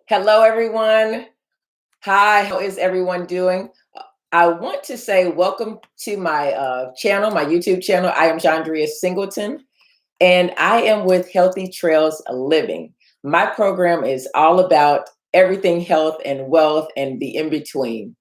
Hello, everyone. Hi, how is everyone doing? I want to say welcome to my channel, my YouTube channel. I am Jandria Singleton, and I am with Healthy Trails Living. My program is all about everything health and wealth and the in between.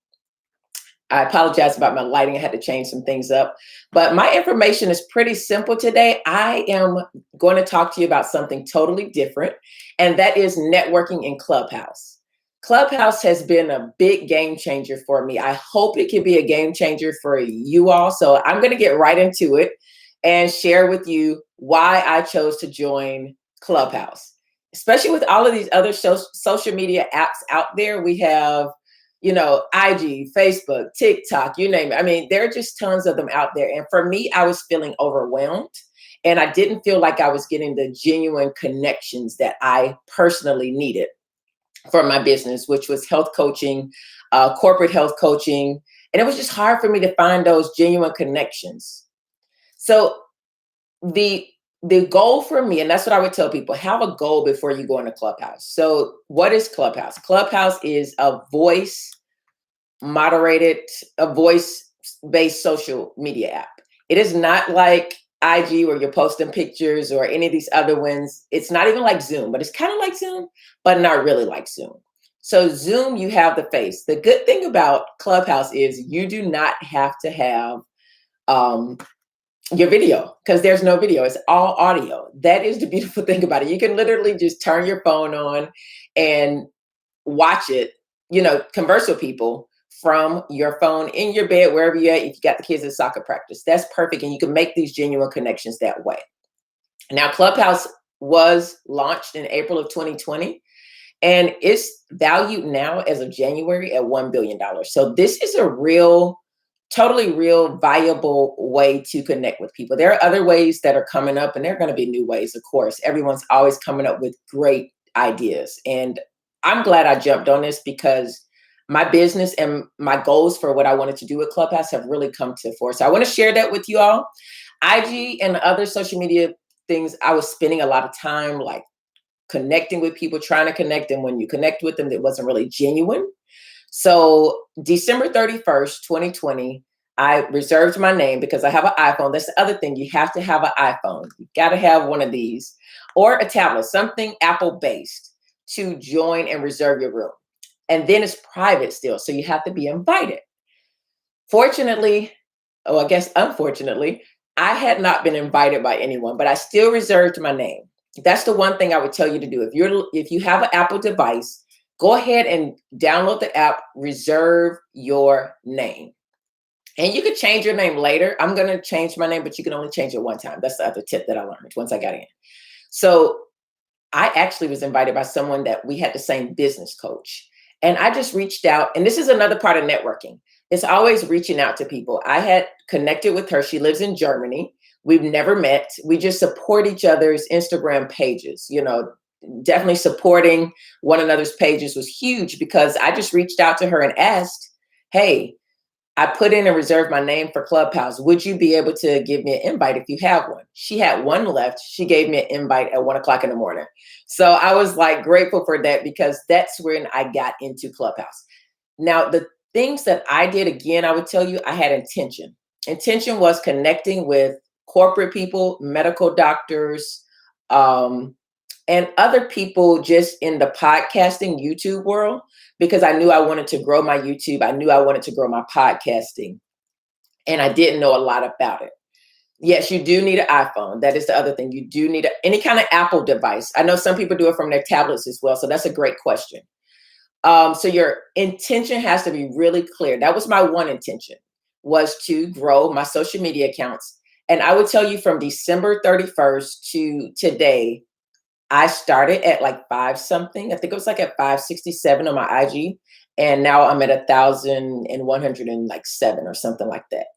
I apologize about my lighting. I had to change some things up. But my information is pretty simple today. I am going to talk to you about something totally different, and that is networking in Clubhouse. Clubhouse has been a big game changer for me. I hope it can be a game changer for you all. So I'm going to get right into it and share with you why I chose to join Clubhouse. Especially with all of these other social media apps out there, we have IG, Facebook, TikTok, you name it. I mean, there are just tons of them out there. And for me, I was feeling overwhelmed and I didn't feel like I was getting the genuine connections that I personally needed for my business, which was health coaching, corporate health coaching. And it was just hard for me to find those genuine connections. So the the goal for me, and that's what I would tell people, have a goal before you go into Clubhouse. So what is Clubhouse? Clubhouse is a moderated, a voice-based social media app. It is not like IG where you're posting pictures or any of these other ones. It's not even like Zoom, but it's kind of like Zoom, but not really like Zoom. So Zoom, you have the face. The good thing about Clubhouse is you do not have to have um, your video because there's no video. It's all audio. That is the beautiful thing about it. You can literally just turn your phone on and watch it, converse with people from your phone in your bed, wherever you're at. If you got the kids at soccer practice, that's perfect. And you can make these genuine connections that way. Now, Clubhouse was launched in April of 2020, and it's valued now as of January at $1 billion. So this is a totally real, viable way to connect with people. There are other ways that are coming up, and there are going to be new ways, of course. Everyone's always coming up with great ideas. And I'm glad I jumped on this because my business and my goals for what I wanted to do with Clubhouse have really come to force. So I want to share that with you all. IG and other social media things, I was spending a lot of time like connecting with people, trying to connect. And when you connect with them, it wasn't really genuine. So December 31st, 2020, I reserved my name because I have an iPhone. That's the other thing. You have to have an iPhone. You got to have one of these or a tablet, something Apple based to join and reserve your room. And then it's private still. So you have to be invited. Fortunately, I guess unfortunately, I had not been invited by anyone, but I still reserved my name. That's the one thing I would tell you to do. If you have an Apple device, go ahead and download the app, reserve your name. And you could change your name later. I'm going to change my name, but you can only change it one time. That's the other tip that I learned once I got in. So I actually was invited by someone that we had the same business coach. And I just reached out. And this is another part of networking. It's always reaching out to people. I had connected with her. She lives in Germany. We've never met. We just support each other's Instagram pages. Definitely supporting one another's pages was huge because I just reached out to her and asked, hey, I put in and reserved my name for Clubhouse. Would you be able to give me an invite if you have one? She had one left. She gave me an invite at 1 o'clock in the morning. So I was like grateful for that because that's when I got into Clubhouse. Now, the things that I did, again, I would tell you, I had intention. Intention was connecting with corporate people, medical doctors, and other people just in the podcasting YouTube world, because I knew I wanted to grow my YouTube. I knew I wanted to grow my podcasting, and I didn't know a lot about it. Yes, you do need an iPhone. That is the other thing. You do need any kind of Apple device. I know some people do it from their tablets as well. So that's a great question. So your intention has to be really clear. That was my one intention, was to grow my social media accounts. And I would tell you from December 31st to today, I started at like 5 something. I think it was like at 567 on my IG. And now I'm at 1,107 or something like that.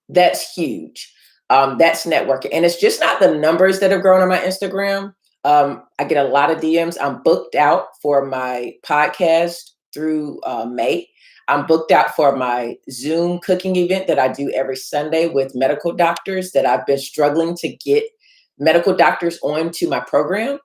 That's huge. That's networking. And it's just not the numbers that have grown on my Instagram. I get a lot of DMs. I'm booked out for my podcast through May. I'm booked out for my Zoom cooking event that I do every Sunday with medical doctors that I've been struggling to get medical doctors onto my program.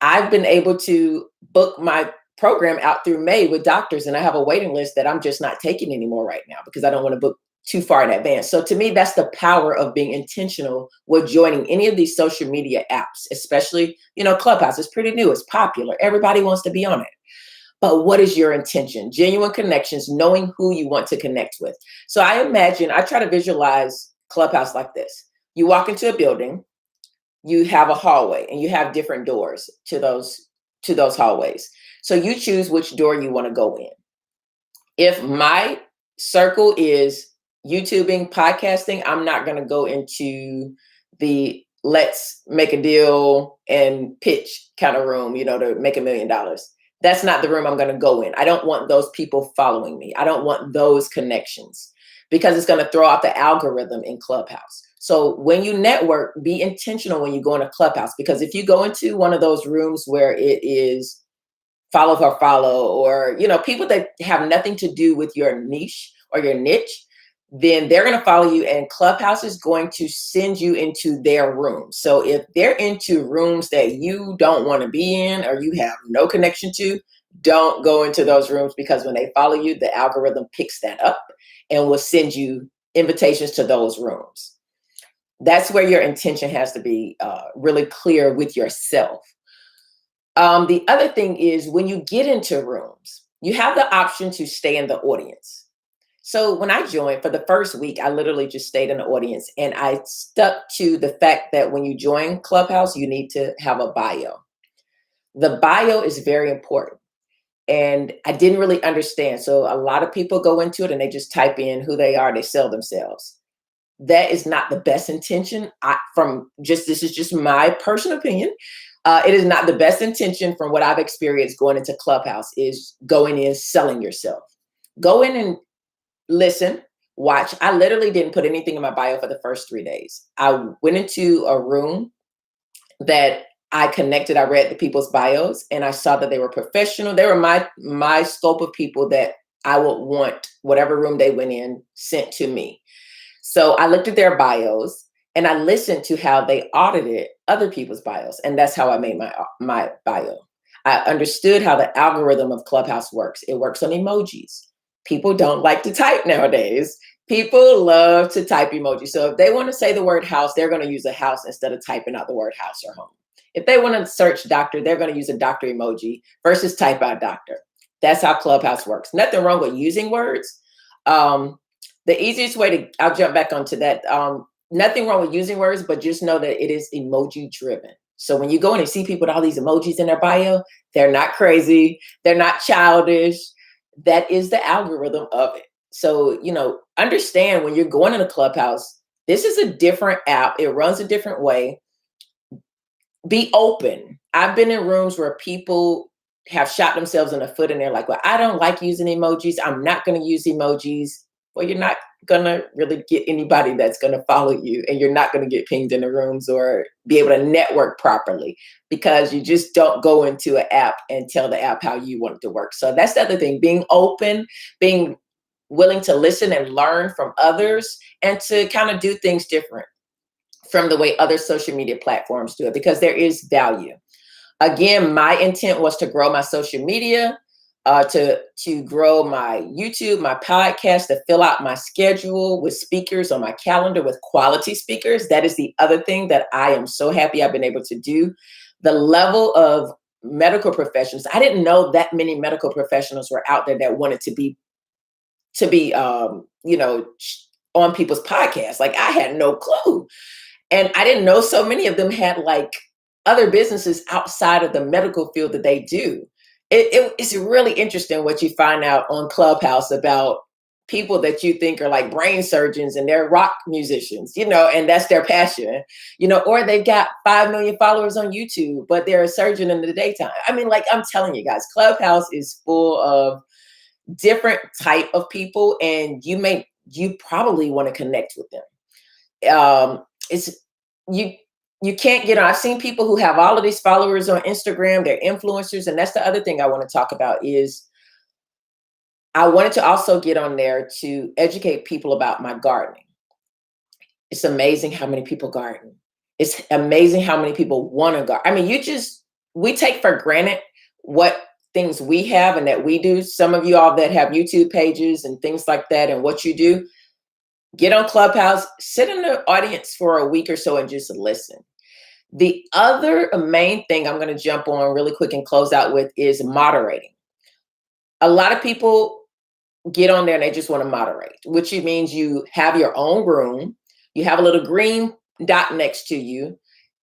I've been able to book my program out through May with doctors, and I have a waiting list that I'm just not taking anymore right now because I don't want to book too far in advance. So to me, that's the power of being intentional with joining any of these social media apps, especially, Clubhouse is pretty new, it's popular, everybody wants to be on it. But what is your intention? Genuine connections, knowing who you want to connect with. So I try to visualize Clubhouse like this. You walk into a building, you have a hallway, and you have different doors to those hallways. So you choose which door you want to go in. If my circle is YouTubing, podcasting, I'm not going to go into the let's make a deal and pitch kind of room, to make $1 million. That's not the room I'm going to go in. I don't want those people following me. I don't want those connections because it's going to throw out the algorithm in Clubhouse. So when you network, be intentional when you go in a Clubhouse, because if you go into one of those rooms where it is follow for follow, or, people that have nothing to do with your niche or your niche, then they're going to follow you, and Clubhouse is going to send you into their room. So if they're into rooms that you don't want to be in or you have no connection to, don't go into those rooms, because when they follow you, the algorithm picks that up and will send you invitations to those rooms. That's where your intention has to be really clear with yourself. The other thing is, when you get into rooms, you have the option to stay in the audience. So when I joined for the first week, I literally just stayed in the audience, and I stuck to the fact that when you join Clubhouse, you need to have a bio. The bio is very important. And I didn't really understand. So a lot of people go into it and they just type in who they are, they sell themselves. That is not the best intention. This is just my personal opinion. It is not the best intention from what I've experienced going into Clubhouse, is going in selling yourself. Go in and listen, watch. I literally didn't put anything in my bio for the first 3 days. I went into a room that I connected. I read the people's bios and I saw that they were professional. They were my scope of people that I would want whatever room they went in sent to me. So I looked at their bios and I listened to how they audited other people's bios. And that's how I made my bio. I understood how the algorithm of Clubhouse works. It works on emojis. People don't like to type nowadays. People love to type emojis. So if they want to say the word house, they're going to use a house instead of typing out the word house or home. If they want to search doctor, they're going to use a doctor emoji versus type out doctor. That's how Clubhouse works. Nothing wrong with using words. The easiest way I'll jump back onto that. Nothing wrong with using words, but just know that it is emoji driven. So when you go in and see people with all these emojis in their bio, they're not crazy. They're not childish. That is the algorithm of it. So, understand when you're going in a Clubhouse, this is a different app. It runs a different way. Be open. I've been in rooms where people have shot themselves in the foot and they're like, well, I don't like using emojis. I'm not going to use emojis. Well, you're not going to really get anybody that's going to follow you, and you're not going to get pinged in the rooms or be able to network properly, because you just don't go into an app and tell the app how you want it to work. So that's the other thing, being open, being willing to listen and learn from others, and to kind of do things different from the way other social media platforms do it, because there is value. Again, my intent was to grow my social media, to grow my YouTube, my podcast, to fill out my schedule with speakers on my calendar, with quality speakers. That is the other thing that I am so happy I've been able to do. The level of medical professionals, I didn't know that many medical professionals were out there that wanted to be on people's podcasts. Like, I had no clue. And I didn't know so many of them had like other businesses outside of the medical field that they do. It's really interesting what you find out on Clubhouse about people that you think are like brain surgeons and they're rock musicians, and that's their passion, or they've got 5 million followers on YouTube, but they're a surgeon in the daytime. I mean, like, I'm telling you guys, Clubhouse is full of different type of people, and you probably want to connect with them. You can't get on. I've seen people who have all of these followers on Instagram, they're influencers. And that's the other thing I want to talk about, is I wanted to also get on there to educate people about my gardening. It's amazing how many people garden. It's amazing how many people want to garden. I mean, we take for granted what things we have and that we do, some of you all that have YouTube pages and things like that, and what you do, get on Clubhouse, sit in the audience for a week or so and just listen. The other main thing I'm going to jump on really quick and close out with is moderating. A lot of people get on there and they just want to moderate, which means you have your own room, you have a little green dot next to you,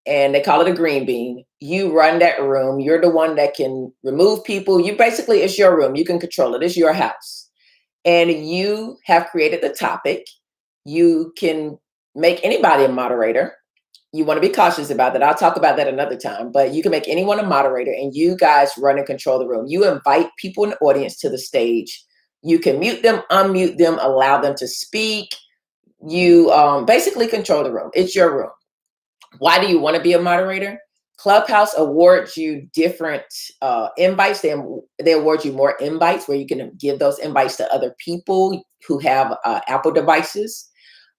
and they call it a green bean. You run that room. You're the one that can remove people. You basically, it's your room. You can control it. It's your house. And you have created the topic. You can make anybody a moderator. You want to be cautious about that. I'll talk about that another time, but you can make anyone a moderator and you guys run and control the room. You invite people in the audience to the stage. You can mute them, unmute them, allow them to speak. You basically control the room. It's your room. Why do you want to be a moderator? Clubhouse awards you different invites. They award you more invites where you can give those invites to other people who have Apple devices.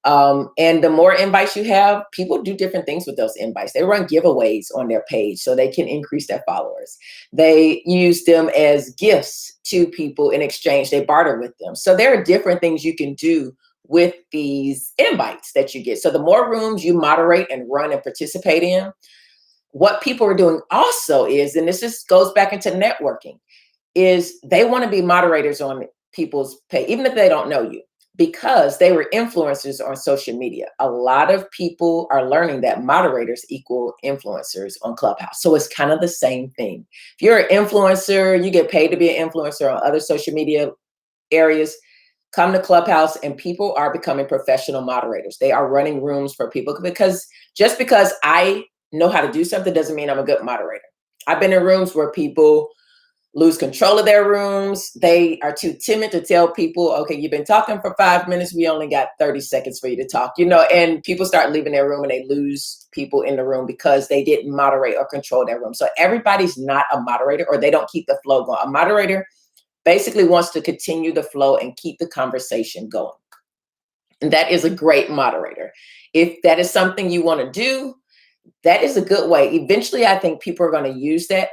And the more invites you have, people do different things with those invites. They run giveaways on their page so they can increase their followers. They use them as gifts to people in exchange. They barter with them. So there are different things you can do with these invites that you get. So the more rooms you moderate and run and participate in, what people are doing also is, and this goes back into networking, is they want to be moderators on people's page, even if they don't know you, because they were influencers on social media. A lot of people are learning that moderators equal influencers on Clubhouse. So it's kind of the same thing. If you're an influencer, you get paid to be an influencer on other social media areas, come to Clubhouse and people are becoming professional moderators. They are running rooms for people, because just because I know how to do something doesn't mean I'm a good moderator. I've been in rooms where people lose control of their rooms. They are too timid to tell people, okay, you've been talking for 5 minutes. We only got 30 seconds for you to talk, and people start leaving their room and they lose people in the room because they didn't moderate or control their room. So everybody's not a moderator, or they don't keep the flow going. A moderator basically wants to continue the flow and keep the conversation going. And that is a great moderator. If that is something you want to do, that is a good way. Eventually, I think people are going to use that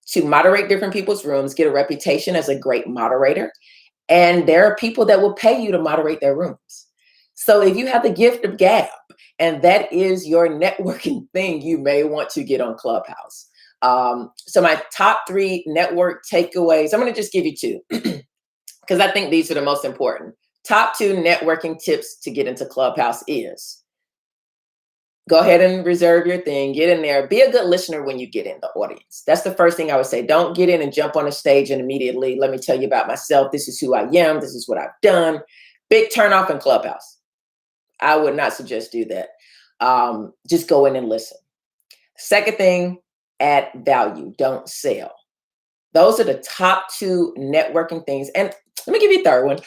to moderate different people's rooms, get a reputation as a great moderator. And there are people that will pay you to moderate their rooms. So if you have the gift of gab and that is your networking thing, you may want to get on Clubhouse. So my top 3 network takeaways, I'm going to just give you 2 because I think these are the most important. Top 2 networking tips to get into Clubhouse is go ahead and reserve your thing, get in there, be a good listener when you get in the audience. That's the first thing I would say. Don't get in and jump on the stage and immediately, let me tell you about myself. This is who I am. This is what I've done. Big turnoff in Clubhouse. I would not suggest do that. Just go in and listen. Second thing, add value. Don't sell. Those are the top 2 networking things. And let me give you a third one.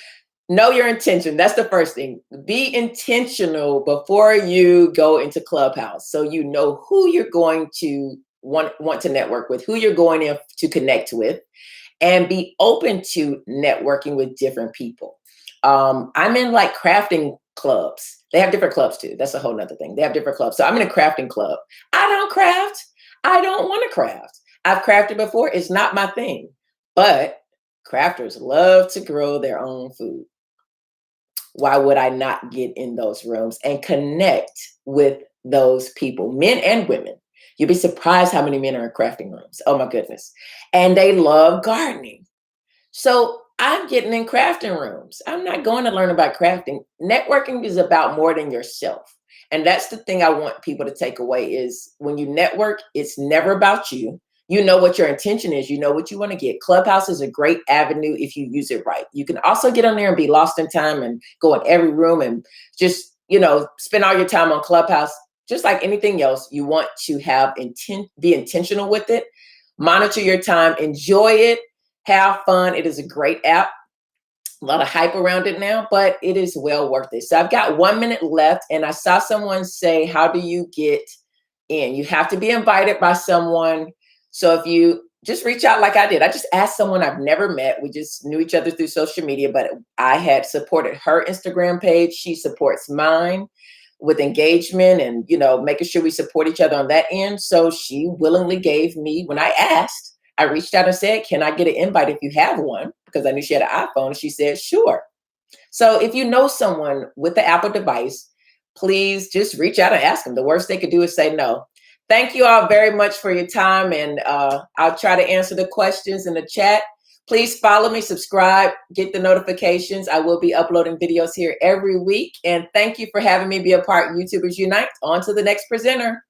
Know your intention. That's the first thing. Be intentional before you go into Clubhouse, so you know who you're going to want to network with, who you're going to connect with, and be open to networking with different people. I'm in like crafting clubs. They have different clubs too. That's a whole nother thing. They have different clubs. So I'm in a crafting club. I don't craft. I don't want to craft. I've crafted before. It's not my thing. But crafters love to grow their own food. Why would I not get in those rooms and connect with those people, men and women? You'll be surprised how many men are in crafting rooms. Oh my goodness. And they love gardening. So I'm getting in crafting rooms. I'm not going to learn about crafting. Networking is about more than yourself. And that's the thing I want people to take away is when you network, it's never about you. You know what your intention is. You know what you want to get. Clubhouse is a great avenue if you use it right. You can also get on there and be lost in time and go in every room and just, spend all your time on Clubhouse. Just like anything else, you want to have be intentional with it. Monitor your time. Enjoy it. Have fun. It is a great app. A lot of hype around it now, but it is well worth it. So I've got 1 minute left, and I saw someone say, how do you get in? You have to be invited by someone. So if you just reach out like I did, I just asked someone I've never met. We just knew each other through social media, but I had supported her Instagram page. She supports mine with engagement and, making sure we support each other on that end. So she willingly gave me, when I asked, I reached out and said, can I get an invite if you have one? Because I knew she had an iPhone. She said, sure. So if you know someone with the Apple device, please just reach out and ask them. The worst they could do is say no. Thank you all very much for your time. And I'll try to answer the questions in the chat. Please follow me, subscribe, get the notifications. I will be uploading videos here every week. And thank you for having me be a part of YouTubers Unite. On to the next presenter.